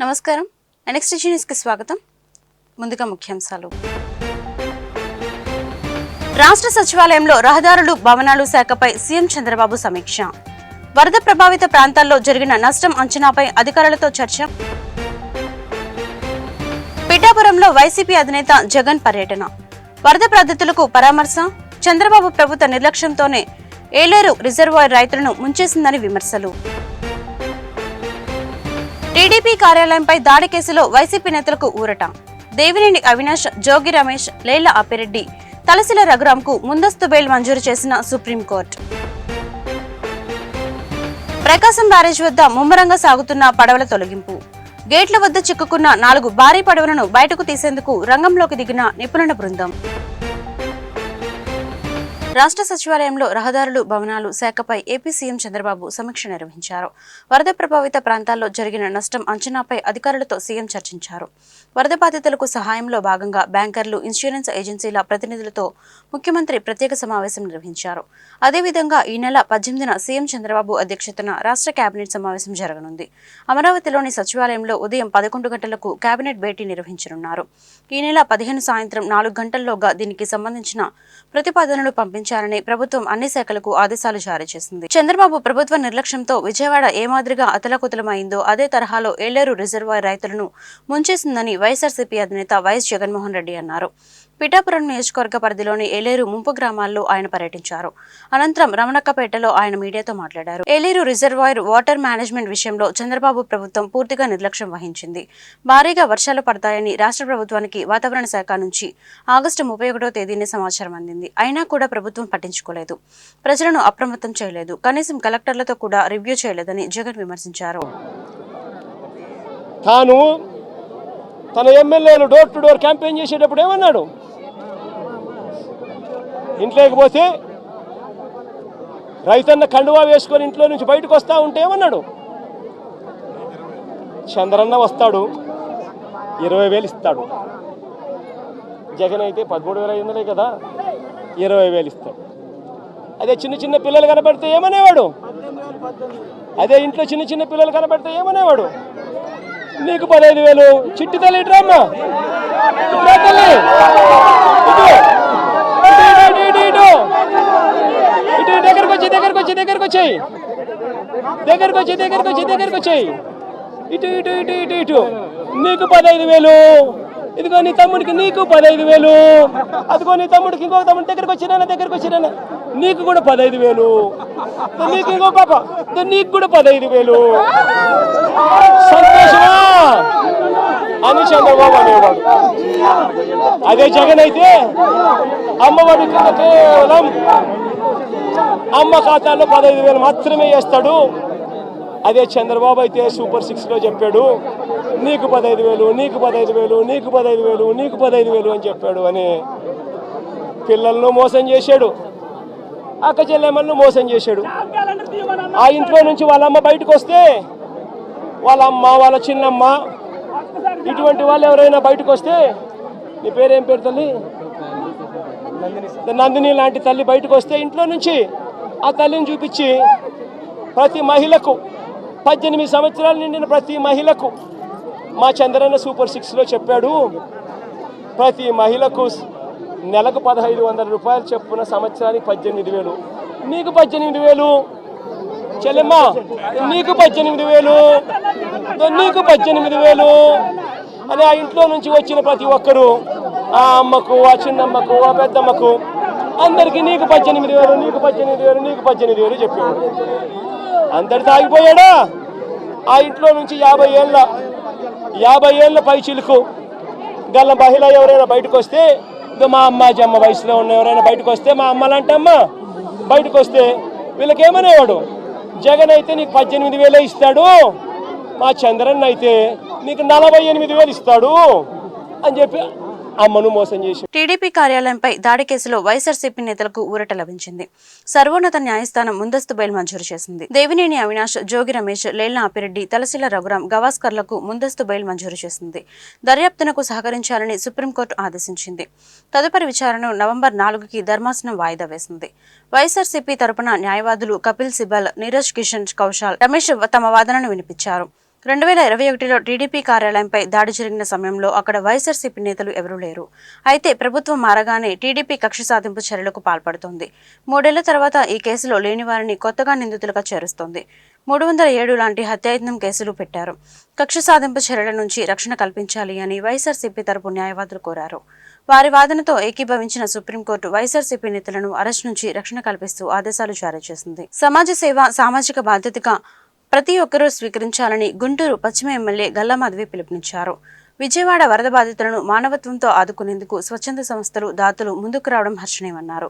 నమస్కారం. నెక్స్ట్ న్యూస్కి స్వాగతం. ముందుగా ముఖ్యాంశాలు. రాష్ట్ర సచివాలయంలో రహదారులు భవనాలు శాఖపై సీఎం చంద్రబాబు సమీక్ష. వరద ప్రభావిత ప్రాంతాల్లో జరిగిన నష్టం అంచనాపై అధికారులతో చర్చ. పిఠాపురంలో వైసీపీ అధినేత జగన్ పర్యటన. వరద బాధితులకు పరామర్శ. చంద్రబాబు ప్రభుత్వ నిర్లక్ష్యంతోనే ఏలేరు రిజర్వాయర్ రైతులను ముంచేసిందని విమర్శలు. టీడీపీ కార్యాలయంపై దాడి కేసులో వైసీపీ నేతలకు ఊరట. దేవినేని అవినాష్, జోగి రమేష్, లేళ్ల ఆపిరెడ్డి, తలసిల రఘురాంకు ముందస్తు బెయిల్ మంజూరు చేసిన సుప్రీంకోర్టు. ప్రకాశం బ్యారేజ్ వద్ద ముమ్మరంగా సాగుతున్న పడవల తొలగింపు. గేట్ల వద్ద చిక్కుకున్న 4 భారీ పడవలను బయటకు తీసేందుకు రంగంలోకి దిగిన నిపుణుల బృందం. రాష్ట్ర సచివాలయంలో రహదారులు భవనాలు శాఖపై ఏపీ సీఎం చంద్రబాబు సమీక్ష నిర్వహించారు. వరద ప్రభావిత ప్రాంతాల్లో జరిగిన నష్టం అంచనాపై అధికారులతో సీఎం చర్చించారు. వరద బాధితులకు సహాయంలో భాగంగా బ్యాంకర్లు, ఇన్సూరెన్స్ ఏజెన్సీల ప్రతినిధులతో ముఖ్యమంత్రి ప్రత్యేక సమావేశం నిర్వహించారు. అదేవిధంగా ఈ నెల 18న సీఎం చంద్రబాబు అధ్యక్షతన రాష్ట్ర కేబినెట్ సమావేశం జరగనుంది. అమరావతిలోని సచివాలయంలో ఉదయం 11 గంటలకు కేబినెట్ భేటీ నిర్వహించనున్నారు. ఈ నెల 15 సాయంత్రం 4 గంటల్లోగా దీనికి సంబంధించిన ప్రతిపాదనలు పంపించాలని ప్రభుత్వం అన్ని శాఖలకు ఆదేశాలు జారీ చేసింది. చంద్రబాబు ప్రభుత్వ నిర్లక్ష్యంతో విజయవాడ ఏ మాదిరిగా అతలకుతలమైందో అదే తరహాలో ఏలేరు రిజర్వాయర్ రైతులను ముంచేసిందని వైఎస్ఆర్సీపీ అధినేత వైఎస్ జగన్మోహన్ రెడ్డి అన్నారు. పిఠాపురం నియోజకవర్గ పరిధిలోని ఏలేరు ముంపు గ్రామాల్లో ఆయన పర్యటించారు. అనంతరం రమణక్కపేటలో ఆయన మీడియాతో మాట్లాడారు. ఏలేరు రిజర్వాయర్ వాటర్ మేనేజ్మెంట్ విషయంలో చంద్రబాబు ప్రభుత్వం పూర్తిగా నిర్లక్ష్యం వహించింది. భారీగా వర్షాలు పడతాయని రాష్ట్ర ప్రభుత్వానికి వాతావరణ శాఖ నుంచి ఆగస్టు 31వ తేదీనే సమాచారం అందింది. అయినా కూడా ప్రభుత్వం పట్టించుకోలేదు, ప్రజలను అప్రమత్తం చేయలేదు, కనీసం కలెక్టర్లతో కూడా రివ్యూ చేయలేదని జగన్ విమర్శించారు. తన ఎమ్మెల్యేలు డోర్ టు డోర్ క్యాంపెయిన్ చేసేటప్పుడు ఏమన్నాడు? ఇంట్లోకి పోతే రైతన్న కండువా వేసుకొని ఇంట్లో నుంచి బయటకు వస్తా ఉంటే ఏమన్నాడు? చంద్రన్న వస్తాడు, 20,000 ఇస్తాడు. జగన్ అయితే 13,500 కదా, 20,000 ఇస్తాడు. అదే చిన్న చిన్న పిల్లలు కనబడితే ఏమనేవాడు? అదే ఇంట్లో చిన్న చిన్న పిల్లలు కనబడితే ఏమనేవాడు? నీకు 15,000. చిట్టి తల్లి ఇట్రమ్మా, తల్లి ఇటు దగ్గరకు వచ్చాయి ఇటు ఇటు ఇటు ఇటు ఇటు నీకు 15,000. ఇదిగో నీ తమ్ముడికి నీకు 15,000. అదిగో నీ తమ్ముడికి ఇంకొక తమ్ముడి దగ్గరకు వచ్చినా నీకు కూడా 15,000. నీకు ఇంకో పాప నీకు కూడా 15,000. సంతోషమా అని చంద్రబాబు అనేవాడు. అదే జగన్ అయితే అమ్మఒడి కింద కేవలం అమ్మ ఖాతాలో 15,000 మాత్రమే వేస్తాడు. అదే చంద్రబాబు అయితే సూపర్ 6లో చెప్పాడు, నీకు 15,000, నీకు 15,000, నీకు 15,000, నీకు 15,000 అని చెప్పాడు. అని పిల్లలను మోసం చేశాడు, అక్క చెల్లెమ్మలను మోసం చేశాడు. ఆ ఇంట్లో నుంచి వాళ్ళ అమ్మ బయటకు వస్తే వాళ్ళ అమ్మ, వాళ్ళ చిన్నమ్మ, ఇటువంటి వాళ్ళు ఎవరైనా బయటకు వస్తే, నీ పేరేం పేరు తల్లి? నందిని లాంటి తల్లి బయటకు వస్తే ఇంట్లో నుంచి ఆ తల్లిని చూపించి ప్రతి మహిళకు 18 సంవత్సరాలు నిండిన ప్రతి మహిళకు మా చంద్రన్న సూపర్ 6లో చెప్పాడు, ప్రతి మహిళకు నెలకు 1,500 రూపాయలు చెప్పున సంవత్సరానికి 18,000. నీకు 18,000 చెల్లెమ్మ, నీకు 18,000, నీకు 18,000 అని ఆ ఇంట్లో నుంచి వచ్చిన ప్రతి ఒక్కరూ ఆ అమ్మకు, ఆ చిన్నమ్మకు, ఆ పెద్దమ్మకు అందరికీ నీకు 18,000, నీకు 18,000, నీకు 18,000 చెప్పాడు. అందరితో ఆగిపోయాడా? ఆ ఇంట్లో నుంచి 50 ఏళ్ళ పై చిలుకు గల మహిళ ఎవరైనా బయటకు వస్తే, మా అమ్మ వయసులో ఉన్న ఎవరైనా బయటకు వస్తే, మా అమ్మలంటమ్మ బయటకు వస్తే వీళ్ళకేమనేవాడు? జగన్ అయితే నీకు 18,000 ఇస్తాడు, మా చంద్రన్ అయితే నీకు 48,000 ఇస్తాడు అని చెప్పి అమ్మను మోసం చేసి. టీడీపీ కార్యాలయంపై దాడి కేసులో వైఎస్ఆర్సీపీ నేతలకు ఊరట లభించింది. సర్వోన్నత న్యాయస్థానం ముందస్తు బెయిల్ మంజూరు చేసింది. దేవినేని అవినాష్, జోగి రమేష్, లేళ్ల ఆపిరెడ్డి, తలసిల రఘురాం, గవాస్కర్లకు ముందస్తు బెయిల్ మంజూరు చేసింది. దర్యాప్తునకు సహకరించాలని సుప్రీంకోర్టు ఆదేశించింది. తదుపరి విచారణను నవంబర్ 4కి ధర్మాసనం వాయిదా వేసింది. వైఎస్ఆర్సీపీ తరపున న్యాయవాదులు కపిల్ సిబల్, నీరజ్ కిషన్ కౌశాల్, రమేష్ తమ వాదనను వినిపించారు. 2021లో టీడీపీ కార్యాలయంపై దాడి జరిగిన సమయంలో అక్కడ వైఎస్ఆర్సీపీ నేతలు ఎవరూ లేరు. అయితే ప్రభుత్వం మారగానే టీడీపీ కక్ష సాధింపు చర్యలకు పాల్పడుతోంది. 3 ఏళ్ల తర్వాత ఈ కేసులో లేని వారిని కొత్తగా నిందితులుగా చేరుస్తోంది. 307 లాంటి హత్యాయత్నం కేసులు పెట్టారు. కక్ష సాధింపు చర్యల నుంచి రక్షణ కల్పించాలి అని వైఎస్ఆర్సీపీ తరపు న్యాయవాదులు కోరారు. వారి వాదనతో ఏకీభవించిన సుప్రీంకోర్టు వైఎస్ఆర్సీపీ నేతలను అరెస్ట్ నుంచి రక్షణ కల్పిస్తూ ఆదేశాలు జారీ చేసింది. సమాజ సేవ, సామాజిక బాధ్యతగా ప్రతి ఒక్కరూ స్వీకరించాలని గుంటూరు పశ్చిమ ఎమ్మెల్యే గల్లా మాధవి పిలుపునిచ్చారు. విజయవాడ వరద బాధితులను మానవత్వంతో ఆదుకునేందుకు స్వచ్ఛంద సంస్థలు, దాతలు ముందుకు రావడం హర్షణీయమన్నారు.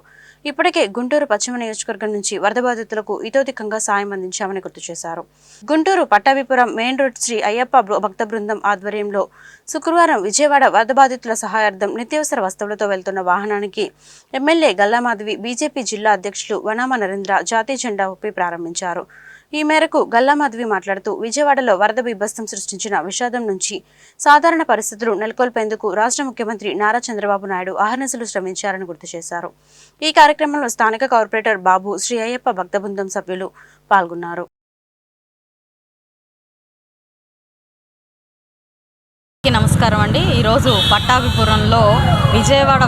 ఇప్పటికే గుంటూరు పశ్చిమ నియోజకవర్గం నుంచి వరద బాధితులకు ఇతోధికంగా సాయం అందించామని గుర్తు చేశారు. గుంటూరు పట్టాభిపురం మెయిన్ రోడ్ శ్రీ అయ్యప్ప భక్త బృందం ఆధ్వర్యంలో శుక్రవారం విజయవాడ వరద బాధితుల సహాయార్థం నిత్యావసర వస్తువులతో వెళ్తున్న వాహనానికి ఎమ్మెల్యే గల్లా మాధవి, బీజేపీ జిల్లా అధ్యక్షులు వనామ నరేంద్ర జాతీయ జెండా ఊపి ప్రారంభించారు. ఈ మేరకు గల్లా మాధవి మాట్లాడుతూ విజయవాడలో వరద బీభత్సం సృష్టించిన విషాదం నుంచి సాధారణ పరిస్థితులు నెలకొల్పేందుకు రాష్ట్ర ముఖ్యమంత్రి నారా చంద్రబాబు నాయుడు అహర్నిశలు శ్రమించారని గుర్తు చేశారు. ఈ కార్యక్రమంలో స్థానిక కార్పొరేటర్ బాబు, శ్రీ అయ్యప్ప భక్త బృందం సభ్యులు పాల్గొన్నారు. నమస్కారం అండి. ఈరోజు పట్టాభిపురంలో విజయవాడ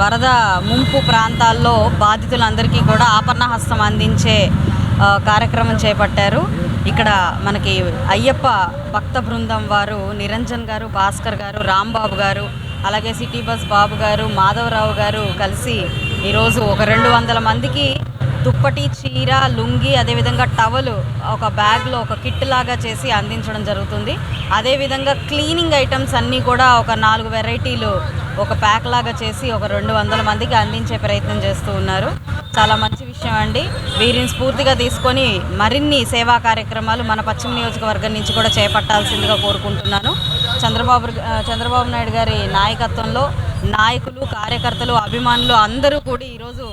వరద ముంపు ప్రాంతాల్లో బాధితులందరికీ కూడా ఆపన్న హస్తం అందించే కార్యక్రమం చేపట్టారు. ఇక్కడ మనకి అయ్యప్ప భక్త బృందం వారు నిరంజన్ గారు, భాస్కర్ గారు, రాంబాబు గారు, అలాగే సిటీ బస్ బాబు గారు, మాధవరావు గారు కలిసి ఈరోజు ఒక 200 మందికి దుప్పటి, చీర, లుంగి, అదేవిధంగా టవలు ఒక బ్యాగ్లో ఒక కిట్ లాగా చేసి అందించడం జరుగుతుంది. అదేవిధంగా క్లీనింగ్ ఐటమ్స్ అన్నీ కూడా ఒక 4 వెరైటీలు ఒక ప్యాక్ లాగా చేసి ఒక 200 మందికి అందించే ప్రయత్నం చేస్తూ ఉన్నారు. చాలా మంచి విషయం అండి. వీరిని స్ఫూర్తిగా తీసుకొని మరిన్ని సేవా కార్యక్రమాలు మన పశ్చిమ నియోజకవర్గం నుంచి కూడా చేపట్టాల్సిందిగా కోరుకుంటున్నాను. చంద్రబాబు నాయుడు గారి నాయకత్వంలో నాయకులు, కార్యకర్తలు, అభిమానులు అందరూ కూడా ఈరోజు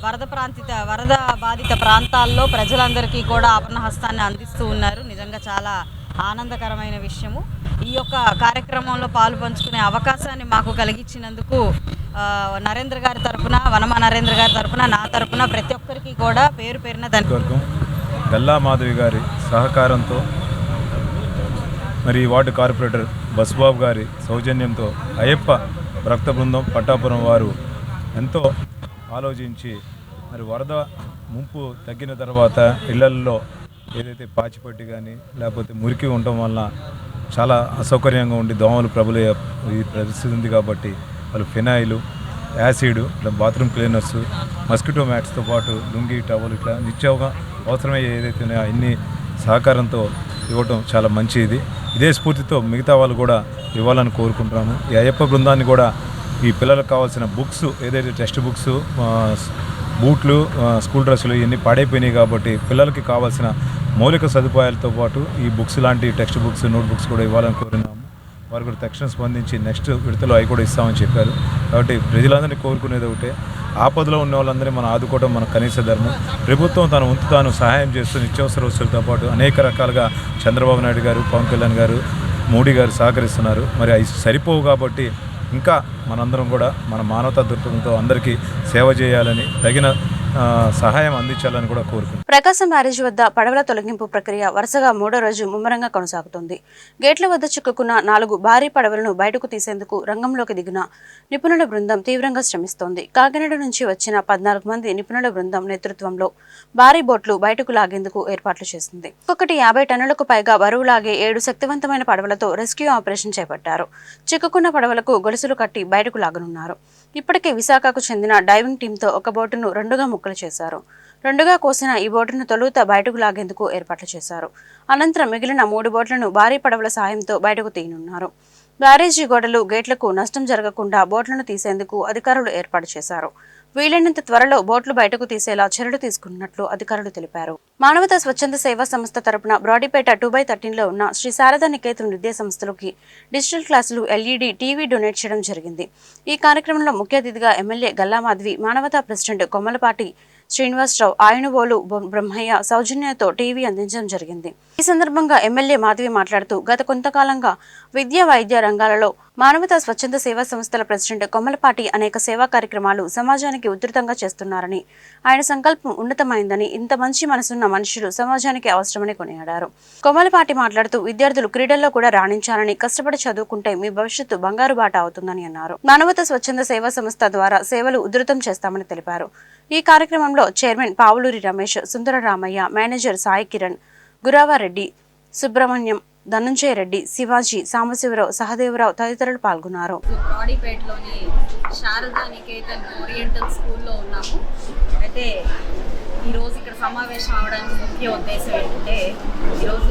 వరద బాధిత ప్రాంతాల్లో ప్రజలందరికీ కూడా ఆపన్న హస్తాన్ని అందిస్తూ ఉన్నారు. నిజంగా చాలా ఆనందకరమైన విషయము. ఈ యొక్క కార్యక్రమంలో పాలు పంచుకునే అవకాశాన్ని మాకు కలిగించినందుకు నరేంద్ర గారి తరఫున, వనమ నరేంద్ర గారి తరఫున, నా తరఫున ప్రతి ఒక్కరికి కూడా పేరు పేరున ధన్యవాదాలు. గల్లా మాధవి గారి సహకారంతో మరి వార్డు కార్పొరేటర్ బస్బాబు గారి సౌజన్యంతో అయ్యప్ప భక్త బృందం పట్టాపురం వారు ఎంతో ఆలోచించి మరి వరద ముంపు తగ్గిన తర్వాత ఇళ్లల్లో ఏదైతే పాచిపట్టి కానీ లేకపోతే మురికి ఉండటం వల్ల చాలా అసౌకర్యంగా ఉండి దోమలు ప్రబలే ఈ పరిస్థితి ఉంది కాబట్టి వాళ్ళు ఫినాయిలు, యాసిడ్, ఇట్లా బాత్రూమ్ క్లీనర్స్, మస్కిటో మ్యాట్స్తో పాటు లుంగి, టవల్ ఇట్లా నిత్యంగా అవసరమయ్యే ఏదైతే ఉన్నాయో అన్ని సహకారంతో ఇవ్వటం చాలా మంచిది. ఇదే స్ఫూర్తితో మిగతా వాళ్ళు కూడా ఇవ్వాలని కోరుకుంటున్నాము. ఈ అయ్యప్ప బృందాన్ని కూడా ఈ పిల్లలకు కావాల్సిన బుక్స్ ఏదైతే టెక్స్ట్ బుక్స్, బూట్లు, స్కూల్ డ్రెస్సులు ఇవన్నీ పాడైపోయినాయి కాబట్టి పిల్లలకి కావాల్సిన మౌలిక సదుపాయాలతో పాటు ఈ బుక్స్ లాంటి టెక్స్ట్ బుక్స్, నోట్ బుక్స్ కూడా ఇవ్వాలని కోరినాము. వారు కూడా తక్షణ స్పందించి నెక్స్ట్ విడతలో అవి కూడా ఇస్తామని చెప్పారు. కాబట్టి ప్రజలందరినీ కోరుకునేది ఒకటే, ఆపదలో ఉన్న వాళ్ళందరినీ మనం ఆదుకోవడం మన కనీస ధర్మం. ప్రభుత్వం తన వంతు తాను సహాయం చేస్తూ నిత్యావసర వస్తువులతో పాటు అనేక రకాలుగా చంద్రబాబు నాయుడు గారు, పవన్ కళ్యాణ్ గారు, మోడీ గారు సహకరిస్తున్నారు. మరి అవి సరిపోవు కాబట్టి ఇంకా మనందరం కూడా మన మానవతా దృక్పథంతో అందరికీ సేవ చేయాలని, తగిన సహాయం అందించాలని కూడా కోరుకుంటున్నాను. ప్రకాశం బ్యారేజీ వద్ద పడవల తొలగింపు ప్రక్రియ వరుసగా 3వ రోజు ముమ్మరంగా కొనసాగుతుంది. గేట్ల వద్ద చిక్కుకున్న 4 భారీ పడవలను బయటకు తీసేందుకు రంగంలోకి దిగిన నిపుణుల బృందం తీవ్రంగా శ్రమిస్తోంది. కాకినాడ నుంచి వచ్చిన 14 మంది నిపుణుల బృందం నేతృత్వంలో భారీ బోట్లు బయటకు లాగేందుకు ఏర్పాట్లు చేసింది. ఒక్కొక్కటి 50 టన్నులకు పైగా బరువు లాగే 7 శక్తివంతమైన పడవలతో రెస్క్యూ ఆపరేషన్ చేపట్టారు. చిక్కుకున్న పడవలకు గొలుసులు కట్టి బయటకు లాగనున్నారు. ఇప్పటికే విశాఖకు చెందిన డైవింగ్ టీంతో ఒక బోటును 2గా ముక్కలు చేశారు. 2గా కోసిన ఈ బోటును తొలుత బయటకు లాగేందుకు ఏర్పాట్లు చేశారు. అనంతరం మిగిలిన 3 బోట్లను భారీ పడవల సాయంతో బయటకు తీయనున్నారు. బ్యారేజీ గోడలు, గేట్లకు నష్టం జరగకుండా బోట్లను తీసేందుకు అధికారులు ఏర్పాటు చేశారు. వీలైనంత త్వరలో బోట్లు బయటకు తీసేలా చర్యలు తీసుకున్నట్లు అధికారులు తెలిపారు. మానవతా స్వచ్ఛంద సేవా సంస్థ తరపున బ్రాడీపేట 2/13లో ఉన్న శ్రీ శారదా నికేతన్ విద్యా సంస్థలకి డిజిటల్ క్లాసులు, LED టీవీ డొనేట్ చేయడం జరిగింది. ఈ కార్యక్రమంలో ముఖ్య అతిథిగా ఎమ్మెల్యే గల్లా మాధవి, మానవతా ప్రెసిడెంట్ కొమ్మలపాటి శ్రీనివాసరావు, ఆయనవోలు బ్రహ్మయ్య సౌజన్యతో టీవీ అందించడం జరిగింది. ఈ సందర్భంగా ఎమ్మెల్యే మాధవి మాట్లాడుతూ గత కొంతకాలంగా విద్యా వైద్య రంగాలలో మానవతా స్వచ్ఛంద సేవా సంస్థల ప్రెసిడెంట్ కొమ్మలపాటి అనేక సేవా కార్యక్రమాలు సమాజానికి ఉధృతంగా చేస్తున్నారని, ఆయన సంకల్పం ఉన్నతమైందని, ఇంత మంచి మనసున్న మనుషులు సమాజానికి అవసరమని కొనియాడారు. కొమ్మలపాటి మాట్లాడుతూ విద్యార్థులు క్రీడల్లో కూడా రాణించాలని, కష్టపడి చదువుకుంటే మీ భవిష్యత్తు బంగారు బాట అవుతుందని అన్నారు. మానవతా స్వచ్ఛంద సేవా సంస్థ ద్వారా సేవలు ఉధృతం చేస్తామని తెలిపారు. ఈ కార్యక్రమంలో చైర్మన్ పావులూరి రమేష్, సుందర రామయ్య, మేనేజర్ సాయి కిరణ్, గురావారెడ్డి, సుబ్రహ్మణ్యం, ధనుంజయ రెడ్డి, శివాజీ, సాంబశివరావు, సహదేవరావు తదితరులు పాల్గొన్నారు. బ్రాడీపేటలోని శారదా నికేతన్ ఓరియంటల్ స్కూల్లో ఉన్నాము. అయితే ఈరోజు ఇక్కడ సమావేశం అవడానికి ముఖ్య ఉద్దేశం ఏంటంటే, ఈరోజు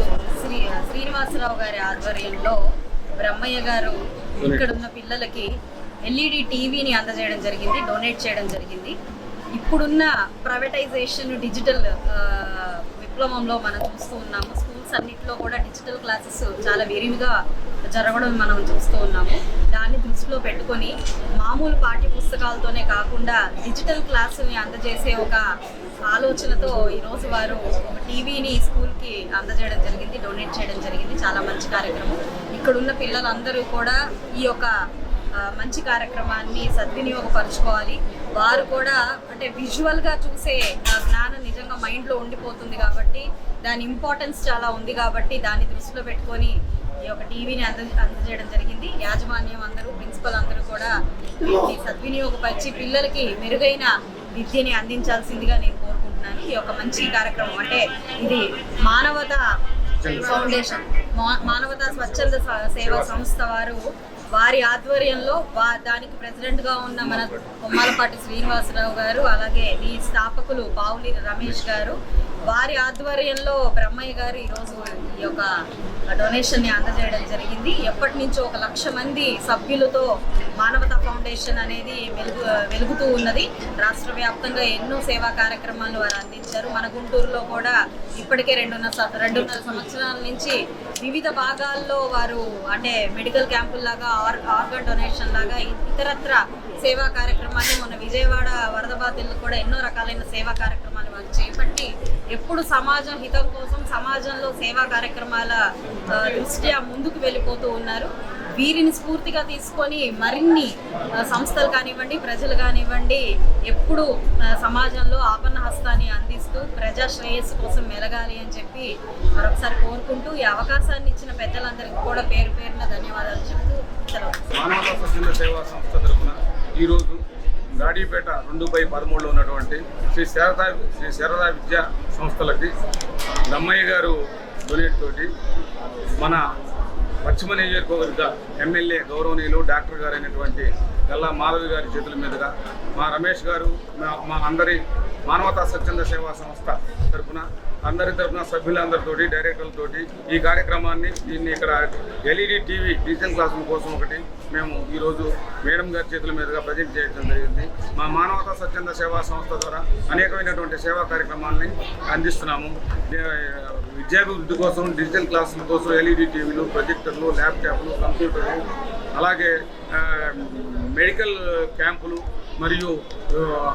శ్రీనివాసరావు గారి ఆధ్వర్యంలో బ్రహ్మయ్య గారు ఇక్కడున్న పిల్లలకి ఎల్ఈడి టీవీని అందజేయడం జరిగింది, డొనేట్ చేయడం జరిగింది. ఇప్పుడున్న ప్రైవేటైజేషన్, డిజిటల్ విప్లవంలో మనం చూస్తూ ఉన్నాము. స్కూల్స్ అన్నింటిలో కూడా డిజిటల్ క్లాసెస్ చాలా విరివిగా జరగడం మనం చూస్తూ ఉన్నాము. దాన్ని దృష్టిలో పెట్టుకొని మామూలు పాఠ్య పుస్తకాలతోనే కాకుండా డిజిటల్ క్లాసుని అందజేసే ఒక ఆలోచనతో ఈరోజు వారు టీవీని స్కూల్కి అందజేయడం జరిగింది, డొనేట్ చేయడం జరిగింది. చాలా మంచి కార్యక్రమం. ఇక్కడున్న పిల్లలందరూ కూడా ఈ యొక్క మంచి కార్యక్రమాన్ని సద్వినియోగపరచుకోవాలి. వారు కూడా అంటే విజువల్గా చూసే జ్ఞానం నిజంగా మైండ్లో ఉండిపోతుంది కాబట్టి, దాని ఇంపార్టెన్స్ చాలా ఉంది కాబట్టి దాన్ని దృష్టిలో పెట్టుకొని ఈ యొక్క టీవీని అందజేయడం జరిగింది. యాజమాన్యం అందరూ, ప్రిన్సిపల్ అందరూ కూడా దీన్ని సద్వినియోగపరిచి పిల్లలకి మెరుగైన విద్యని అందించాల్సిందిగా నేను కోరుకుంటున్నాను. ఈ యొక్క మంచి కార్యక్రమం అంటే ఇది మానవతా ఫౌండేషన్, మానవతా స్వచ్ఛంద సేవా సంస్థ వారి ఆధ్వర్యంలో దానికి ప్రెసిడెంట్గా ఉన్న మన కొమ్మాలపాటి శ్రీనివాసరావు గారు, అలాగే ఈ స్థాపకులు పావులూరి రమేష్ గారు, వారి ఆధ్వర్యంలో బ్రహ్మయ్య గారు ఈరోజు ఈ యొక్క డొనేషన్ని అందజేయడం జరిగింది. ఎప్పటి నుంచో 1,00,000 మంది సభ్యులతో మానవతా ఫౌండేషన్ అనేది వెలుగుతూ ఉన్నది. రాష్ట్ర వ్యాప్తంగా ఎన్నో సేవా కార్యక్రమాలు వారు అందించారు. మన గుంటూరులో కూడా ఇప్పటికే 2.5 సంవత్సరాల నుంచి వివిధ భాగాల్లో వారు అంటే మెడికల్ క్యాంపుల్లాగా, ఆర్గన్ డొనేషన్ లాగా ఇతరత్ర సేవా కార్యక్రమాన్ని, మన విజయవాడ వరద బాధితులకు కూడా ఎన్నో రకాలైన సేవా కార్యక్రమాలు వారు చేపట్టి ఎప్పుడు సమాజం హితం కోసం, సమాజంలో సేవా కార్యక్రమాల దృష్ట్యా ముందుకు వెళ్ళిపోతూ ఉన్నారు. వీరిని స్ఫూర్తిగా తీసుకొని మరిన్ని సంస్థలు కానివ్వండి, ప్రజలు కానివ్వండి, ఎప్పుడు సమాజంలో ఆపన్న హస్తాన్ని అందిస్తూ ప్రజా శ్రేయస్సు కోసం మెలగాలి అని చెప్పి మరొకసారి కోరుకుంటూ, ఈ అవకాశాన్ని ఇచ్చిన పెద్దలందరికీ కూడా పేరు పేరున ధన్యవాదాలు చెప్తూ సెలవు. మానవతా స్వచ్ఛంద సేవా సంస్థ తరఫున ఈరోజు బ్రాడీపేట 2/13లో ఉన్నటువంటి శ్రీ శారదా విద్యా సంస్థలకి బ్రహ్మయ్య గారు డొనేట్ తోటి మన పశ్చిమ నియోజకవర్గ ఎమ్మెల్యే గౌరవనీయులు డాక్టర్ గారు అయినటువంటి గల్లా మాధవి గారి చేతుల మీదుగా మా రమేష్ గారు, మా అందరి మానవతా స్వచ్ఛంద సేవా సంస్థ తరఫున అందరి తరఫున సభ్యులందరితోటి, డైరెక్టర్లతోటి ఈ కార్యక్రమాన్ని ఇక్కడ ఎల్ఈడి టీవీ డిజిటల్ క్లాసుల కోసం ఒకటి మేము ఈరోజు మేడం గారి చేతుల మీదుగా ప్రజెంట్ చేయడం జరిగింది. మా మానవతా స్వచ్ఛంద సేవా సంస్థ ద్వారా అనేకమైనటువంటి సేవా కార్యక్రమాలని అందిస్తున్నాము. విద్యాభివృద్ధి కోసం, డిజిటల్ క్లాసుల కోసం ఎల్ఈడి టీవీలు, ప్రొజెక్టర్లు, ల్యాప్టాప్లు, కంప్యూటర్లు, అలాగే మెడికల్ క్యాంపులు మరియు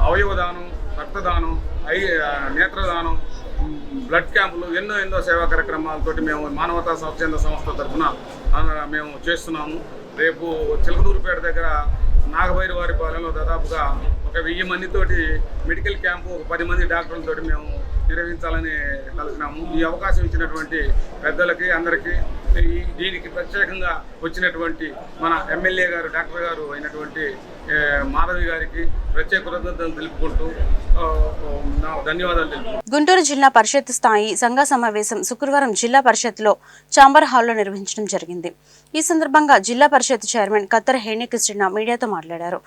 అవయవదానం, రక్తదానం, నేత్రదానం, బ్లడ్ క్యాంపులు, ఎన్నో సేవా కార్యక్రమాలతోటి మేము మానవతా స్వచ్ఛంద సంస్థ తరఫున మేము చేస్తున్నాము. రేపు చిలకలూరుపేట దగ్గర నాగభైరవారిపాలెంలో దాదాపుగా 1000 మందితోటి మెడికల్ క్యాంపు, 10 మంది డాక్టర్లతోటి మేము నిర్వహించాలని కలిసినాము. ఈ అవకాశం ఇచ్చినటువంటి పెద్దలకి అందరికీ, దీనికి ప్రత్యేకంగా వచ్చినటువంటి మన ఎమ్మెల్యే గారు, డాక్టర్ గారు అయినటువంటి మాధవి గారికి ప్రత్యేక కృతజ్ఞతలు తెలుపుకుంటూ ధన్యవాదాలు తెలుపుకుంటున్నాను. గుంటూరు జిల్లా పరిషత్ స్థాయి సంఘ సమావేశం శుక్రవారం జిల్లా పరిషత్లో చాంబర్ హాల్లో నిర్వహించడం జరిగింది. ఈ సందర్భంగా జిల్లా పరిషత్ చైర్మన్ కత్తెర హేణికృష్ణ మీడియాతో మాట్లాడారు.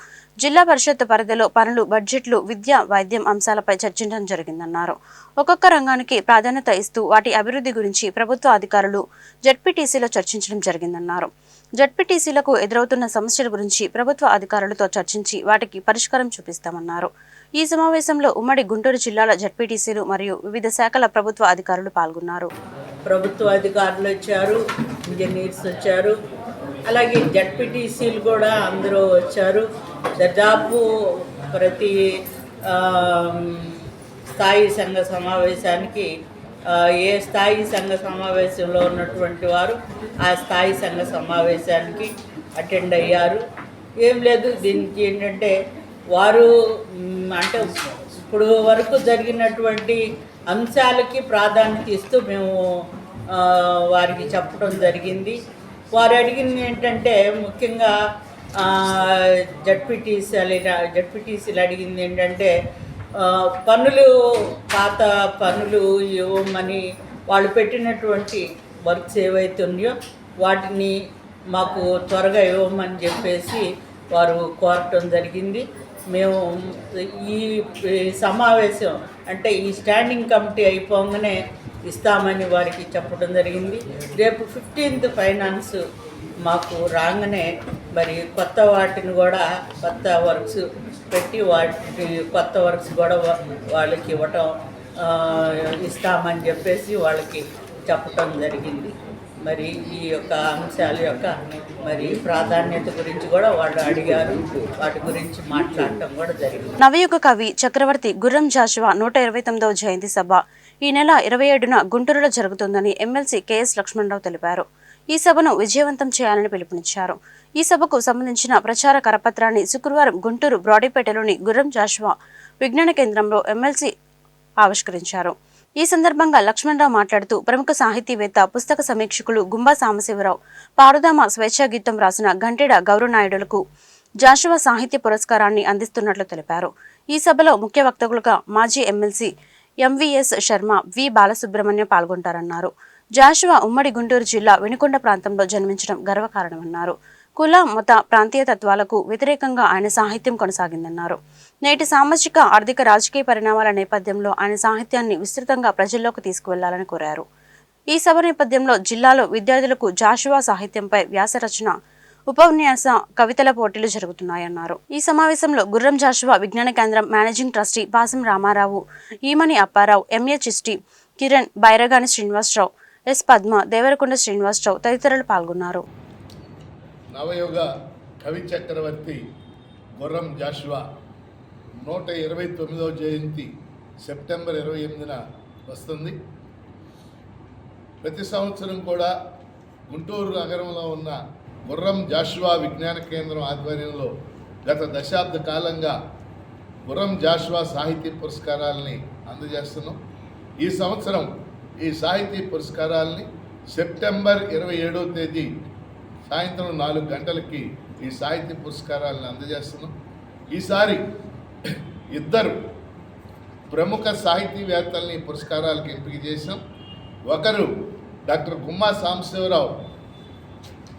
జిల్లా పరిషత్ పరిధిలో పనులు, బడ్జెట్లు, విద్య, వైద్యం అంశాలపై చర్చించడం జరిగిందన్నారు. ఒక్కొక్క రంగానికి ప్రాధాన్యత ఇస్తూ వాటి అభివృద్ధి గురించి ప్రభుత్వ అధికారులు జెడ్పీటీసీలో చర్చించడం జరిగిందన్నారు. జెడ్పీటీసీలకు ఎదురవుతున్న సమస్యల గురించి ప్రభుత్వ అధికారులతో చర్చించి వాటికి పరిష్కారం చూపిస్తామన్నారు. ఈ సమావేశంలో ఉమ్మడి గుంటూరు జిల్లాల జెడ్పీటీసీలు మరియు వివిధ శాఖల ప్రభుత్వ అధికారులు పాల్గొన్నారు. ప్రభుత్వ అధికారులు వచ్చారు, ఇంజనీర్స్ వచ్చారు, అలాగే జెడ్పీటీసీలు కూడా అందరూ వచ్చారు. దాదాపు ప్రతి స్థాయి సంఘ సమావేశానికి ఏ స్థాయి సంఘ సమావేశంలో ఉన్నటువంటి వారు ఆ స్థాయి సంఘ సమావేశానికి అటెండ్ అయ్యారు. ఏం లేదు, దీనికి ఏంటంటే వారు అంటే ఇప్పుడు వరకు జరిగినటువంటి అంశాలకి ప్రాధాన్యత ఇస్తూ మేము వారికి చెప్పడం జరిగింది. వారు అడిగింది ఏంటంటే ముఖ్యంగా జడ్పీటీసీలు అడిగింది ఏంటంటే పాత పన్నులు ఇవ్వమని వాళ్ళు పెట్టినటువంటి వర్క్స్ ఏవైతే ఉన్నాయో వాటిని మాకు త్వరగా ఇవ్వమని చెప్పేసి వారు కోరటం జరిగింది. మేము ఈ సమావేశం అంటే ఈ స్టాండింగ్ కమిటీ అయిపోగానే ఇస్తామని వారికి చెప్పడం జరిగింది. రేపు 15th ఫైనాన్స్ మాకు రాగానే మరి కొత్త వాటిని కూడా కొత్త వర్క్స్ పెట్టి వాటి కొత్త వర్క్స్ కూడా వాళ్ళకి ఇవ్వటం ఇస్తామని చెప్పేసి వాళ్ళకి చెప్పటం జరిగింది. మరి ఈ యొక్క అంశాల యొక్క మరి ప్రాధాన్యత గురించి కూడా వాళ్ళు అడిగారు, వాటి గురించి మాట్లాడటం కూడా జరిగింది. నవయుగ కవి చక్రవర్తి గుర్రం జాషువా 129వ జయంతి సభ ఈ నెల 27న గుంటూరులో జరుగుతుందని ఎమ్మెల్సీ కెఎస్ లక్ష్మణరావు తెలిపారు. ఈ సభను విజయవంతం చేయాలని పిలుపునిచ్చారు. ఈ సభకు సంబంధించిన ప్రచార కరపత్రాన్ని శుక్రవారం గుంటూరు బ్రాడీపేటలోని గుర్రం జాషువా విజ్ఞాన కేంద్రంలో ఎమ్మెల్సీ ఆవిష్కరించారు. ఈ సందర్భంగా లక్ష్మణరావు మాట్లాడుతూ ప్రముఖ సాహితీవేత్త, పుస్తక సమీక్షకులు గుంబా సాంబశివరావు పారుదామ స్వేచ్ఛా గీతం రాసిన గంటెడ గౌరనాయుడులకు జాషువా సాహిత్య పురస్కారాన్ని అందిస్తున్నట్లు తెలిపారు. ఈ సభలో ముఖ్య వక్తలుగా మాజీ ఎమ్మెల్సీ ఎంవీఎస్ శర్మ, వి బాలసుబ్రహ్మణ్యం పాల్గొంటారన్నారు. జాషువా ఉమ్మడి గుంటూరు జిల్లా వినుకొండ ప్రాంతంలో జన్మించడం గర్వకారణమన్నారు. కుల, మత, ప్రాంతీయ తత్వాలకు వ్యతిరేకంగా ఆయన సాహిత్యం కొనసాగిందన్నారు. నేటి సామాజిక, ఆర్థిక, రాజకీయ పరిణామాల నేపథ్యంలో ఆయన సాహిత్యాన్ని విస్తృతంగా ప్రజల్లోకి తీసుకువెళ్లాలని కోరారు. ఈ సభ నేపథ్యంలో జిల్లాలో విద్యార్థులకు జాషువా సాహిత్యంపై వ్యాసరచన, ఉపన్యాస, కవితల పోటీలు జరుగుతున్నాయన్నారు. ఈ సమావేశంలో గుర్రం జాషువా విజ్ఞాన కేంద్రం managing trustee Pasam Ramarao, Eemani Apparao, MA Chishti, Kiran, Bairagani Srinivasarao, S Padma, Devarakonda Srinivasarao తదితరులు పాల్గొన్నారు. నవయుగ కవి చక్రవర్తి గుర్రం జాషువా 129వ జయంతి సెప్టెంబర్ 28న వస్తుంది. ప్రతి సంవత్సరం కూడా గుంటూరు నగరంలో ఉన్న గుర్రం జాషువా విజ్ఞాన కేంద్రం ఆధ్వర్యంలో గత దశాబ్ద కాలంగా గుర్రం జాషువా సాహితీ పురస్కారాలని అందజేస్తున్నాం. ఈ సంవత్సరం ఈ సాహితీ పురస్కారాలని సెప్టెంబర్ 27వ తేదీ సాయంత్రం 4 గంటలకి ఈ సాహిత్య పురస్కారాలను అందజేస్తున్నాం. ఈసారి 2 ప్రముఖ సాహితీవేత్తల్ని పురస్కారాలకు ఎంపిక చేసాం. ఒకరు డాక్టర్ గుమ్మా సాంబశివరావు,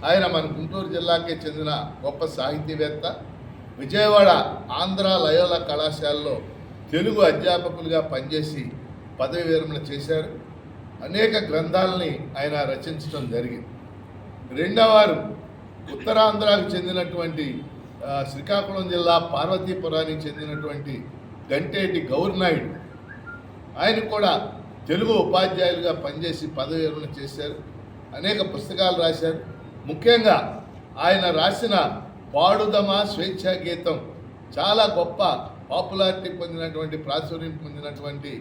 ఆయన మన గుంటూరు జిల్లాకే చెందిన గొప్ప సాహితీవేత్త. విజయవాడ ఆంధ్ర లయోలా కళాశాలలో తెలుగు అధ్యాపకులుగా పనిచేసి పదవి విరమణ చేశారు. అనేక గ్రంథాలని ఆయన రచించడం జరిగింది. రెండవవారు ఉత్తరాంధ్రకు చెందినటువంటి శ్రీకాకుళం జిల్లా పార్వతీపురానికి చెందినటువంటి గంటేటి గౌరనాయుడు. ఆయన కూడా తెలుగు ఉపాధ్యాయులుగా పనిచేసి పదవి విరమణ చేశారు. అనేక పుస్తకాలు రాశారు. ముఖ్యంగా ఆయన రాసిన పాడుదమ స్వేచ్ఛా గీతం చాలా గొప్ప పాపులారిటీ పొందినటువంటి, ప్రాచుర్యం పొందినటువంటి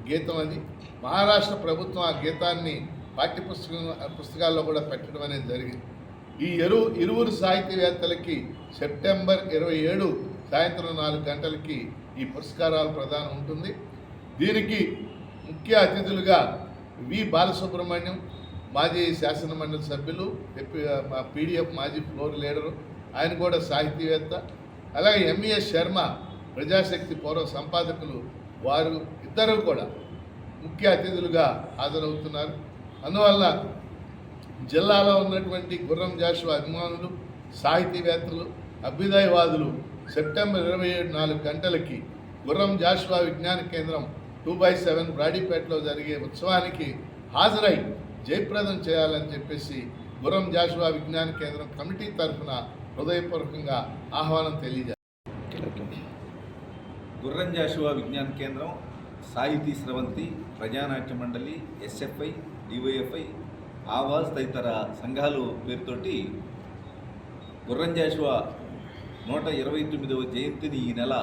గీతం. అది మహారాష్ట్ర ప్రభుత్వం ఆ గీతాన్ని పుస్తకాల్లో కూడా పెట్టడం అనేది జరిగింది. ఈ ఇరువురు సాహితీవేత్తలకి సెప్టెంబర్ 27 సాయంత్రం 4 గంటలకి ఈ పురస్కారాల ప్రదానం ఉంటుంది. దీనికి ముఖ్య అతిథులుగా వి బాలసుబ్రహ్మణ్యం, మాజీ శాసనమండలి సభ్యులు, పీడిఎఫ్ మాజీ ఫ్లోర్ లీడరు, ఆయన కూడా సాహితీవేత్త. అలాగే ఎంఈఎస్ శర్మ, ప్రజాశక్తి పూర్వ సంపాదకులు, వారు ఇద్దరు కూడా ముఖ్య అతిథులుగా హాజరవుతున్నారు. అందువల్ల జిల్లాలో ఉన్నటువంటి గుర్రం జాషువా అభిమానులు, సాహితీవేత్తలు, అభ్యుదయవాదులు సెప్టెంబర్ 27 4 గంటలకి గుర్రం జాషువా విజ్ఞాన కేంద్రం 2/7 బ్రాడీపేటలో జరిగే ఉత్సవానికి హాజరై జయప్రదం చేయాలని చెప్పేసి గుర్రం జాషువా విజ్ఞాన కేంద్రం కమిటీ తరఫున హృదయపూర్వకంగా ఆహ్వానం తెలియజేస్తారు. గుర్రం జాషువా విజ్ఞాన కేంద్రం, సాహితీ స్రవంతి, ప్రజానాట్య మండలి, ఎస్ఎఫ్ఐ, డివైఎఫ్ఐ, ఆవాజ్ తదితర సంఘాలు పేరుతోటి గుర్రం జాషువా 129వ జయంతిని ఈ నెల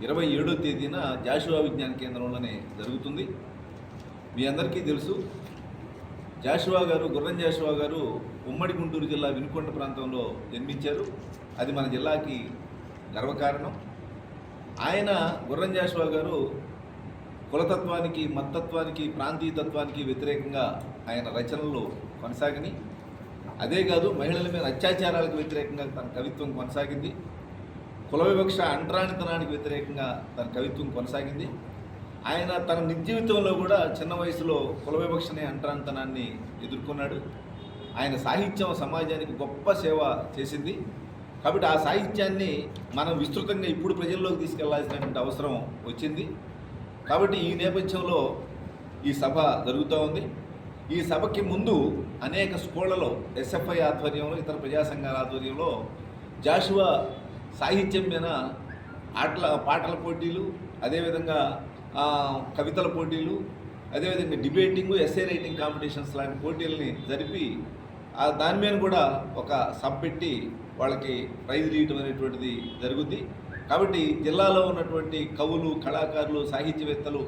27వ తేదీన జాషువా విజ్ఞాన కేంద్రంలోనే జరుగుతుంది. మీ అందరికీ తెలుసు, జాషువా గారు, గుర్రం జాషువా గారు ఉమ్మడి గుంటూరు జిల్లా వినుకొండ ప్రాంతంలో జన్మించారు. అది మన జిల్లాకి గర్వకారణం. ఆయన గుర్రం జాషువా గారు కులతత్వానికి, మతత్వానికి, ప్రాంతీయతత్వానికి వ్యతిరేకంగా ఆయన రచనలు కొనసాగినాయి. అదే కాదు, మహిళల మీద అత్యాచారాలకు వ్యతిరేకంగా తన కవిత్వం కొనసాగింది. కుల వివక్ష, అంటరానితనానికి వ్యతిరేకంగా తన కవిత్వం కొనసాగింది. ఆయన తన నిజ జీవితంలో కూడా చిన్న వయసులో కుల వివక్షని, అంటరానితనాన్ని ఎదుర్కొన్నాడు. ఆయన సాహిత్యం సమాజానికి గొప్ప సేవ చేసింది. కాబట్టి ఆ సాహిత్యాన్ని మనం విస్తృతంగా ఇప్పుడు ప్రజల్లోకి తీసుకెళ్లాల్సినటువంటి అవసరం వచ్చింది. కాబట్టి ఈ నేపథ్యంలో ఈ సభ జరుగుతూ ఉంది. ఈ సభకి ముందు అనేక స్కూళ్లలో ఎస్ఎఫ్ఐ ఆధ్వర్యంలో, ఇతర ప్రజా సంఘాల ఆధ్వర్యంలో జాషువా సాహిత్యం మీద పాటల పోటీలు, అదేవిధంగా కవితల పోటీలు, అదేవిధంగా డిబేటింగ్, ఎస్ఏ రైటింగ్ కాంపిటీషన్స్ లాంటి పోటీలని జరిపి దాని మీద కూడా ఒక సబ్ పెట్టి వాళ్ళకి ప్రైజులు ఇవ్వడం అనేటువంటిది జరుగుద్ది. కాబట్టి జిల్లాలో ఉన్నటువంటి కవులు, కళాకారులు, సాహిత్యవేత్తలు,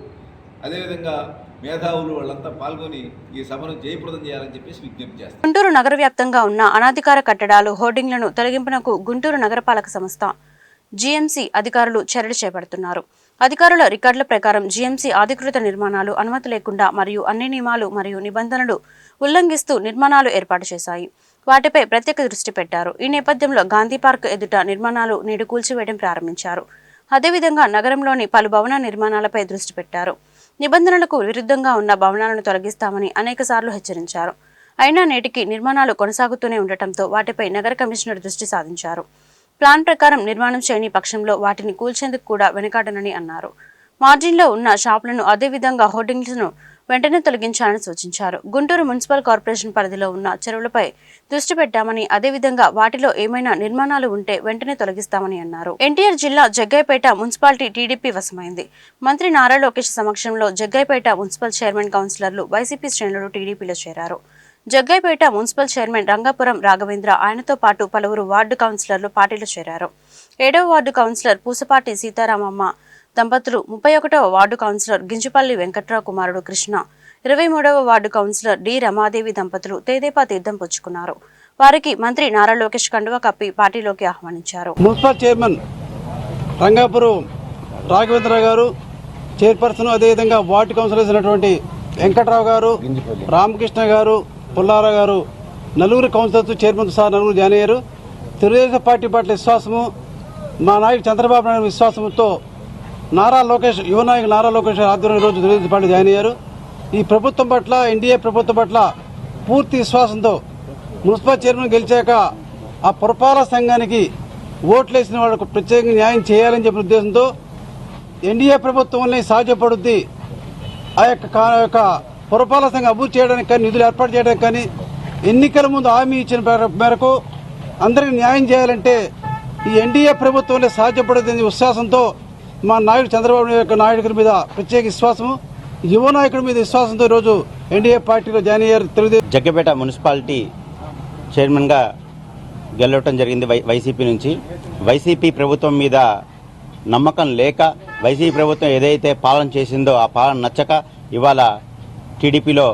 అదేవిధంగా మేధావులు వాళ్ళంతా పాల్గొని ఈ సభను జయప్రదం చేయాలని చెప్పేసి విజ్ఞప్తి చేస్తారు. గుంటూరు నగర వ్యాప్తంగా ఉన్న అనాధికార కట్టడాలు, హోర్డింగ్లను తొలగింపునకు గుంటూరు నగరపాలక సంస్థ జీఎంసీ అధికారులు చర్యలు చేపడుతున్నారు. అధికారుల రికార్డుల ప్రకారం జీఎంసీ అధికృత నిర్మాణాలు అనుమతి లేకుండా మరియు అన్ని నియమాలు మరియు నిబంధనలు ఉల్లంఘిస్తూ నిర్మాణాలు ఏర్పాటు చేశాయి. వాటిపై ప్రత్యేక దృష్టి పెట్టారు. ఈ నేపథ్యంలో గాంధీ పార్క్ ఎదుట నిర్మాణాలు నేడు కూల్చివేయడం ప్రారంభించారు. అదేవిధంగా నగరంలోని పలు భవన నిర్మాణాలపై దృష్టి పెట్టారు. నిబంధనలకు విరుద్ధంగా ఉన్న భవనాలను తొలగిస్తామని అనేకసార్లు హెచ్చరించారు. అయినా నేటికి నిర్మాణాలు కొనసాగుతూనే ఉండటంతో వాటిపై నగర కమిషనర్ దృష్టి సాధించారు. ప్లాన్ ప్రకారం నిర్మాణం చేయని పక్షంలో వాటిని కూల్చేందుకు కూడా వెనుకాడనని అన్నారు. మార్జిన్లో ఉన్న షాపులను, అదేవిధంగా హోర్డింగ్స్ను వెంటనే తొలగించాలని సూచించారు. గుంటూరు మున్సిపల్ కార్పొరేషన్ పరిధిలో ఉన్న చెరువులపై దృష్టి పెట్టామని, అదేవిధంగా వాటిలో ఏమైనా నిర్మాణాలు ఉంటే వెంటనే తొలగిస్తామని అన్నారు. ఎన్టీఆర్ జిల్లా జగ్గైపేట మున్సిపాలిటీ టీడీపీ వశమైంది. మంత్రి నారా లోకేష్ సమక్షంలో జగ్గైపేట మున్సిపల్ చైర్మన్, కౌన్సిలర్లు, వైసీపీ శ్రేణులు టీడీపీలో చేరారు. జగ్గైపేట మున్సిపల్ చైర్మన్ రంగాపురం రాఘవేంద్ర, ఆయనతో పాటు పలువురు వార్డు కౌన్సిలర్లు పార్టీలో చేరారు. 7వ వార్డు కౌన్సిలర్ పూసపాటి సీతారామమ్మ దంపతులు, 31వ వార్డు కౌన్సిలర్ గింజుపల్లి వెంకట్రావు కుమారుడు కృష్ణ, 23వ వార్డు కౌన్సిలర్ డి రమాదేవి దంపతులు తేదేపా తీర్థం పుచ్చుకున్నారు. వారికి మంత్రి నారా లోకేష్ కండువా కప్పి పార్టీలోకి ఆహ్వానించారు. మున్సిపల్ చైర్మన్ రంగాపురం రాఘవేంద్ర గారు, చైర్పర్సన్, అదేవిధంగా వార్డు కౌన్సిలర్స్ అయినటువంటి వెంకట్రావు గారు, రామకృష్ణ గారు, పుల్లారావు గారు, నలుగురు కౌన్సిలర్స్ చైర్మన్ సార్ నలుగురు జాయిన్ అయ్యారు. తెలుగుదేశం పార్టీ పట్ల విశ్వాసము, మా నాయకుడు చంద్రబాబు నాయుడు విశ్వాసంతో నారా లోకేష్, యువ నాయకుడు నారా లోకేష్ ఆధ్వర్యంలో ఈరోజు తెలుగుదేశం పార్టీ జాయిన్ అయ్యారు. ఈ ప్రభుత్వం పట్ల, ఎన్డీఏ ప్రభుత్వం పట్ల పూర్తి విశ్వాసంతో మున్సిపల్ చైర్మన్ గెలిచాక ఆ పురపాలక సంఘానికి ఓట్లేసిన వాళ్ళకు ప్రత్యేకంగా న్యాయం చేయాలని చెప్పిన ఉద్దేశంతో ఎన్డీఏ ప్రభుత్వంలో సాధ్యపడుద్ది. ఆ యొక్క పురపాలక సంఘం అభివృద్ధి చేయడానికి కానీ, నిధులు ఏర్పాటు చేయడానికి కానీ, ఎన్నికల ముందు హామీ ఇచ్చిన మేరకు అందరికీ న్యాయం చేయాలంటే ఈ ఎన్డీఏ ప్రభుత్వంలో సాధ్యపడుతుంది విశ్వాసంతో మా నాయుడు చంద్రబాబు నాయుడు మీద ప్రత్యేక విశ్వాసము, యువ నాయకుడి మీద విశ్వాసంతో ఈరోజు ఎన్డీఏ పార్టీలో జాయిన్ అయ్యారు. తెలుగుదేశం జగ్గపేట మున్సిపాలిటీ చైర్మన్గా గెలవటం జరిగింది వైసీపీ నుంచి. వైసీపీ ప్రభుత్వం మీద నమ్మకం లేక, వైసీపీ ప్రభుత్వం ఏదైతే పాలన చేసిందో ఆ పాలన నచ్చక ఇవాళ టీడీపీలో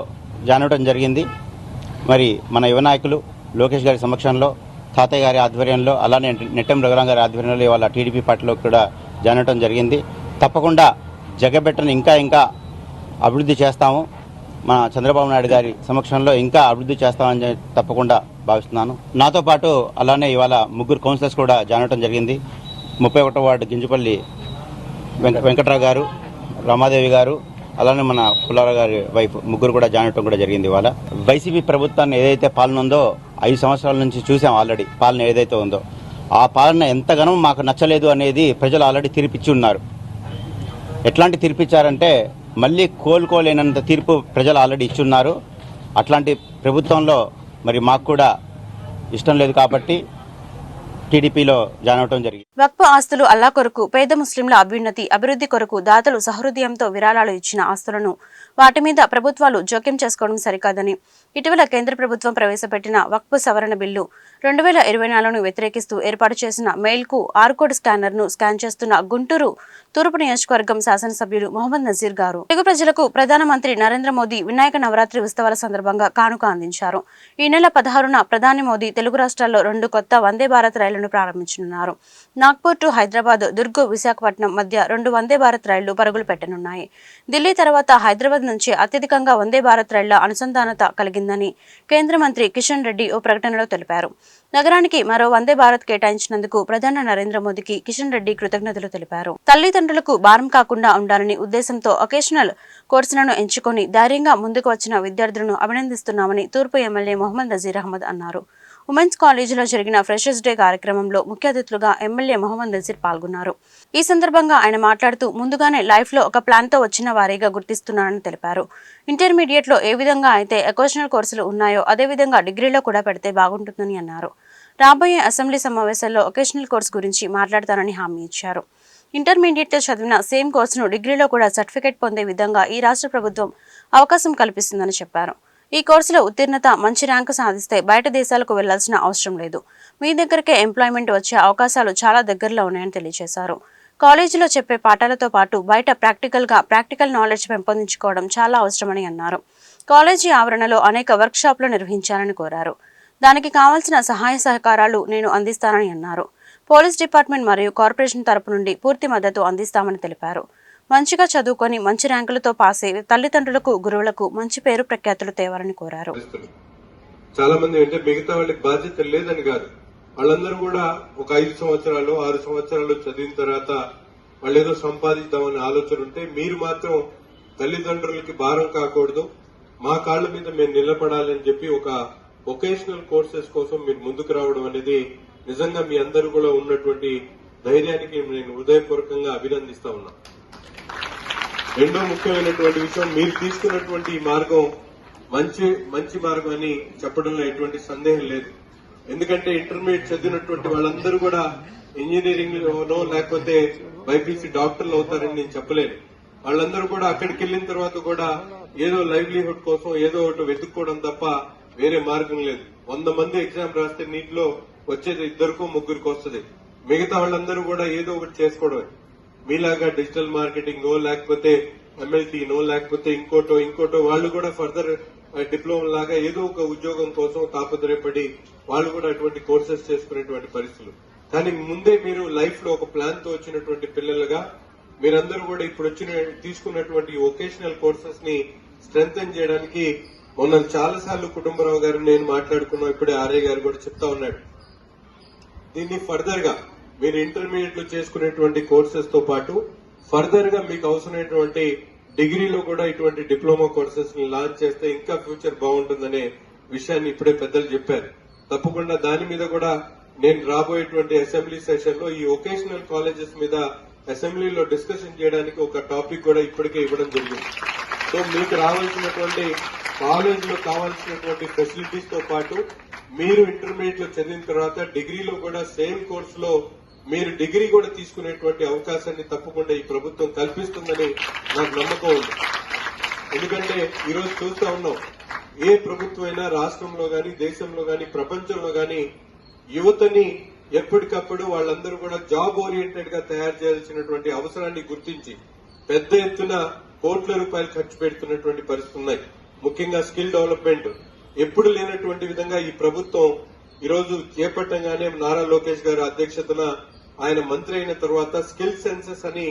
జాయిన్ అవ్వడం జరిగింది. మరి మన యువ నాయకులు లోకేష్ గారి సమక్షంలో, తాతయ్య గారి ఆధ్వర్యంలో, అలానే నెట్టెం రఘురాం గారి ఆధ్వర్యంలో ఇవాళ టీడీపీ పార్టీలో కూడా జాయిన్ అవ్వడం జరిగింది. తప్పకుండా జగ్గపేటను ఇంకా అభివృద్ధి చేస్తాము. మన చంద్రబాబు నాయుడు గారి సమక్షంలో ఇంకా అభివృద్ధి చేస్తామని తప్పకుండా భావిస్తున్నాను. నాతో పాటు అలానే ఇవాళ ముగ్గురు కౌన్సిలర్స్ కూడా జాయిన్ అవ్వడం జరిగింది. 31వ వార్డు గింజుపల్లి వెంకట్రావు గారు, రమాదేవి గారు, అలానే మన పుల్లారావు గారి వైఫ్, ముగ్గురు కూడా జాయిన్ అవ్వడం కూడా జరిగింది. ఇవాళ వైసీపీ ప్రభుత్వాన్ని ఏదైతే పాలన ఉందో 5 సంవత్సరాల నుంచి చూసాం ఆల్రెడీ. పాలన ఏదైతే ఉందో ఆ పాలన ఎంతగానో మాకు నచ్చలేదు అనేది ప్రజలు ఆల్రెడీ తీర్పిచ్చి ఉన్నారు. ఎట్లాంటి తీర్పిచ్చారంటే మళ్ళీ కోలుకోలేనంత తీర్పు ప్రజలు ఆల్రెడీ ఇచ్చున్నారు. అట్లాంటి ప్రభుత్వంలో మరి మాకు కూడా ఇష్టం లేదు కాబట్టి టీడీపీలో జాయిన్ అవడం జరిగింది. వక్ఫ్ ఆస్తులు అల్లా కొరకు, పేద ముస్లింల అభ్యున్నతి, అభివృద్ధి కొరకు దాతలు సహృదయంతో విరాళాలు ఇచ్చిన ఆస్తులను వాటి మీద ప్రభుత్వాలు జోక్యం చేసుకోవడం సరికాదని ఇటీవల కేంద్ర ప్రభుత్వం ప్రవేశపెట్టిన వక్ఫ్ సవరణ బిల్లు 2024ను వ్యతిరేకిస్తూ ఏర్పాటు చేసిన మెయిల్కు ఆర్కోడ్ స్కానర్ను స్కాన్ చేస్తున్న గుంటూరు తూర్పు నియోజకవర్గం శాసనసభ్యులు మొహమ్మద్ నజీర్ గారు తెలుగు ప్రజలకు ప్రధానమంత్రి నరేంద్ర మోదీ వినాయక నవరాత్రి ఉత్సవాల సందర్భంగా కానుక అందించారు. ఈ నెల 16న ప్రధాని మోదీ తెలుగు రాష్ట్రాల్లో 2 కొత్త వందే భారత్ రైళ్లను ప్రారంభించనున్నారు. నాగ్పూర్ టు హైదరాబాద్, దుర్గ్, విశాఖపట్నం మధ్య 2 వందే భారత్ రైళ్లు పరుగులు పెట్టనున్నాయి. ఢిల్లీ తర్వాత హైదరాబాద్ నుంచి అత్యధికంగా వందే భారత్ రైళ్ల అనుసంధానత కలిగిందని కేంద్ర మంత్రి కిషన్ రెడ్డి ఓ ప్రకటనలో తెలిపారు. నగరానికి మరో వందే భారత్ కేటాయించినందుకు ప్రధాని నరేంద్ర మోదీకి కిషన్ రెడ్డి కృతజ్ఞతలు తెలిపారు. తల్లిదండ్రులకు భారం కాకుండా ఉండాలని ఉద్దేశంతో ఒకేషనల్ కోర్సులను ఎంచుకొని ధైర్యంగా ముందుకు వచ్చిన విద్యార్థులను అభినందిస్తున్నామని తూర్పు ఎమ్మెల్యే మొహమ్మద్ నజీర్ అహ్మద్ అన్నారు. ఉమెన్స్ కాలేజీలో జరిగిన ఫ్రెషర్స్ డే కార్యక్రమంలో ముఖ్య అతిథులుగా ఎమ్మెల్యే మొహమ్మద్ నజీర్ పాల్గొన్నారు. ఈ సందర్భంగా ఆయన మాట్లాడుతూ ముందుగానే లైఫ్లో ఒక ప్లాన్తో వచ్చిన వారిగా గుర్తిస్తున్నానని తెలిపారు. ఇంటర్మీడియట్లో ఏ విధంగా అయితే ఎకోషనల్ కోర్సులు ఉన్నాయో అదేవిధంగా డిగ్రీలో కూడా పెడితే బాగుంటుందని అన్నారు. రాబోయే అసెంబ్లీ సమావేశాల్లో ఒకేషనల్ కోర్సు గురించి మాట్లాడతానని హామీ ఇచ్చారు. ఇంటర్మీడియట్లో చదివిన సేమ్ కోర్సును డిగ్రీలో కూడా సర్టిఫికేట్ పొందే విధంగా ఈ రాష్ట్ర ప్రభుత్వం అవకాశం కల్పిస్తుందని చెప్పారు. ఈ కోర్సులో ఉత్తీర్ణత మంచి ర్యాంకు సాధిస్తే బయట దేశాలకు వెళ్లాల్సిన అవసరం లేదు. మీ దగ్గరకే ఎంప్లాయ్మెంట్ వచ్చే అవకాశాలు చాలా దగ్గరలో ఉన్నాయని తెలియజేశారు. కాలేజీలో చెప్పే పాఠాలతో పాటు బయట ప్రాక్టికల్ నాలెడ్జ్ పెంపొందించుకోవడం చాలా అవసరమని అన్నారు. కాలేజీ ఆవరణలో అనేక వర్క్ షాప్లు నిర్వహించాలని కోరారు. దానికి కావాల్సిన సహాయ సహకారాలు నేను అందిస్తానని అన్నారు. పోలీస్ డిపార్ట్మెంట్ మరియు కార్పొరేషన్ తరపు నుండి పూర్తి మద్దతు అందిస్తామని తెలిపారు. మంచిగా చదువుకొని మంచి ర్యాంకులతో పాస్ అయ్యి తల్లిదండ్రులకు, గురువులకు మంచి పేరు ప్రఖ్యాతులు తేవాలని కోరారు. చాలా మంది అంటే మిగతా వాళ్ళకి బాధ్యత లేదని కాదు, వాళ్ళందరూ కూడా ఒక 5 సంవత్సరాలు 6 సంవత్సరాలు చదివిన తర్వాత వాళ్ళు ఏదో సంపాదిద్దామనే ఆలోచన ఉంటే, మీరు మాత్రం తల్లిదండ్రులకి భారం కాకూడదు, మా కాళ్ళ మీద మేము నిలబడాలని చెప్పి ఒక వొకేషనల్ కోర్సెస్ కోసం మీరు ముందుకు రావడం అనేది నిజంగా మీ అందరూ కూడా ఉన్నటువంటి ధైర్యానికి నేను హృదయపూర్వకంగా అభినందిస్తా ఉన్నా. రెండో ముఖ్యమైనటువంటి విషయం, మీరు తీసుకున్నటువంటి ఈ మార్గం మంచి మార్గం అని చెప్పడంలో ఎటువంటి సందేహం లేదు. ఎందుకంటే ఇంటర్మీడియట్ చదివినటువంటి వాళ్ళందరూ కూడా ఇంజనీరింగ్ లోనో లేకపోతే బైపీసీ డాక్టర్లు అవుతారని నేను చెప్పలేను. వాళ్ళందరూ కూడా అక్కడికి వెళ్లిన తర్వాత కూడా ఏదో లైవ్లీహుడ్ కోసం ఏదో ఒకటి వెతుక్కోవడం తప్ప వేరే మార్గం లేదు. 100 మంది ఎగ్జామ్ రాస్తే నీటిలో వచ్చేది 2కో 3కో వస్తుంది. మిగతా వాళ్ళందరూ కూడా ఏదో ఒకటి చేసుకోవడమే. మీలాగా డిజిటల్ మార్కెటింగ్ లేకపోతే MLT లేకపోతే ఇంకోటో వాళ్ళు కూడా ఫర్దర్ డిప్లొమా లాగా ఏదో ఒక ఉద్యోగం కోసం తాపత్రయపడి వాళ్ళు కూడా అటువంటి కోర్సెస్ చేసుకునేటువంటి పరిస్థితులు. కానీ ముందే మీరు లైఫ్ లో ఒక ప్లాన్ తో వచ్చినటువంటి పిల్లలుగా మీరందరూ కూడా ఇప్పుడు తీసుకున్నటువంటి వొకేషనల్ కోర్సెస్ ని స్ట్రెంథెన్ చేయడానికి మొన్న చాలా సార్లు కుటుంబరావు గారు నేను మాట్లాడుకున్నాం, ఇప్పుడే ఆర్ఏ గారు కూడా చెప్తా ఉన్నాడు. దీన్ని ఫర్దర్ గా మీరు ఇంటర్మీడియట్ లో చేసుకునేటువంటి కోర్సెస్ తో పాటు ఫర్దర్ గా మీకు అవసరమైనటువంటి డిగ్రీలో కూడా ఇటువంటి డిప్లొమా కోర్సెస్ ని లాంచ్ చేస్తే ఇంకా ఫ్యూచర్ బాగుంటుందనే విషయాన్ని ఇప్పుడే పెద్దలు చెప్పారు. తప్పకుండా దాని మీద కూడా నేను రాబోయేటువంటి అసెంబ్లీ సెషన్ లో ఈ వొకేషనల్ కాలేజెస్ మీద అసెంబ్లీలో డిస్కషన్ చేయడానికి ఒక టాపిక్ కూడా ఇప్పటికే ఇవ్వడం జరిగింది. సో మీకు రావాల్సినటువంటి కాలేజీలో కావాల్సినటువంటి ఫెసిలిటీస్ తో పాటు మీరు ఇంటర్మీడియట్ లో చదివిన తర్వాత డిగ్రీలో కూడా సేమ్ కోర్సులో మీరు డిగ్రీ కూడా తీసుకునేటువంటి అవకాశాన్ని తప్పకుండా ఈ ప్రభుత్వం కల్పిస్తుందని నాకు నమ్మకం ఉంది. ఎందుకంటే ఈరోజు చూస్తా ఉన్నాం, ఏ ప్రభుత్వం అయినా రాష్ట్రంలో గాని దేశంలో గాని ప్రపంచంలో గాని యువతని ఎప్పటికప్పుడు వాళ్ళందరూ కూడా జాబ్ ఓరియంటెడ్ గా తయారు చేయాల్సినటువంటి అవసరాన్ని గుర్తించి పెద్ద ఎత్తున కోట్ల రూపాయలు ఖర్చు పెడుతున్నటువంటి పరిస్థితులు ఉన్నాయి. ముఖ్యంగా స్కిల్ డెవలప్మెంట్ ఎప్పుడు లేనటువంటి విధంగా ఈ ప్రభుత్వం ఈరోజు చేపట్టంగానే నారా లోకేష్ గారి అధ్యక్షతన ఆయన మంత్రి అయిన తర్వాత స్కిల్ సెన్సెస్ అని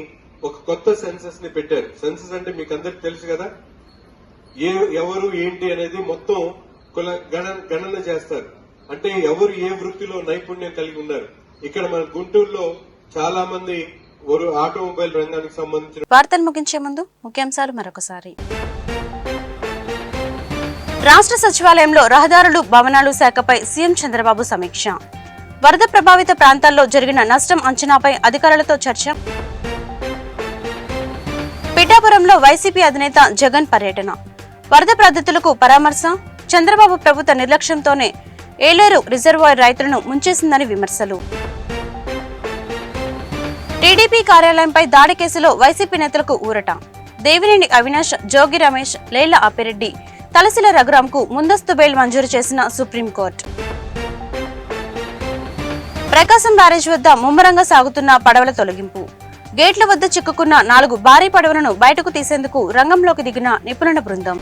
ఒక కొత్త సెన్సెస్ ని పెట్టారు. సెన్సెస్ అంటే మీకు అందరికి తెలుసు కదా, ఎవరు ఏంటి అనేది మొత్తం గణన చేస్తారు. అంటే ఎవరు ఏ వృత్తిలో నైపుణ్యం కలిగి ఉన్నారు. ఇక్కడ మన గుంటూరులో చాలా మంది ఆటోమొబైల్ రంగానికి సంబంధించిన వార్తలు ముగించే ముందు ముఖ్యాంశాలు మరొకసారి. రాష్ట్ర సచివాలయంలో రహదారులు, భవనాలు శాఖపై సీఎం చంద్రబాబు సమీక్ష. వరద ప్రభావిత ప్రాంతాల్లో జరిగిన నష్టం అంచనాపై అధికారులతో చర్చ. పిఠాపురంలో వైసీపీ అధినేత జగన్ పర్యటన. వరద బాధితులకు పరామర్శ. చంద్రబాబు ప్రభుత్వ నిర్లక్ష్యంతోనే ఏలేరు రిజర్వాయర్ రైతులను ముంచేసిందని విమర్శలు. టీడీపీ కార్యాలయంపై దాడి కేసులో వైసీపీ నేతలకు ఊరట. దేవినేని అవినాష్, జోగి రమేష్, లేళ్ల ఆపిరెడ్డి, తలసిల రఘురాంకు ముందస్తు బెయిల్ మంజూరు చేసిన సుప్రీంకోర్టు. ప్రకాశం బ్యారేజ్ వద్ద ముమ్మరంగా సాగుతున్న పడవల తొలగింపు. గేట్ల వద్ద చిక్కుకున్న 4 భారీ పడవలను బయటకు తీసేందుకు రంగంలోకి దిగిన నిపుణుల బృందం.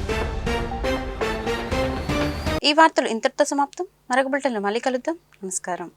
ఈ వార్తలు ఇంతటితో సమాప్తం. మరొక బులెటిన్లో మళ్ళీ కలుద్దాం. నమస్కారం.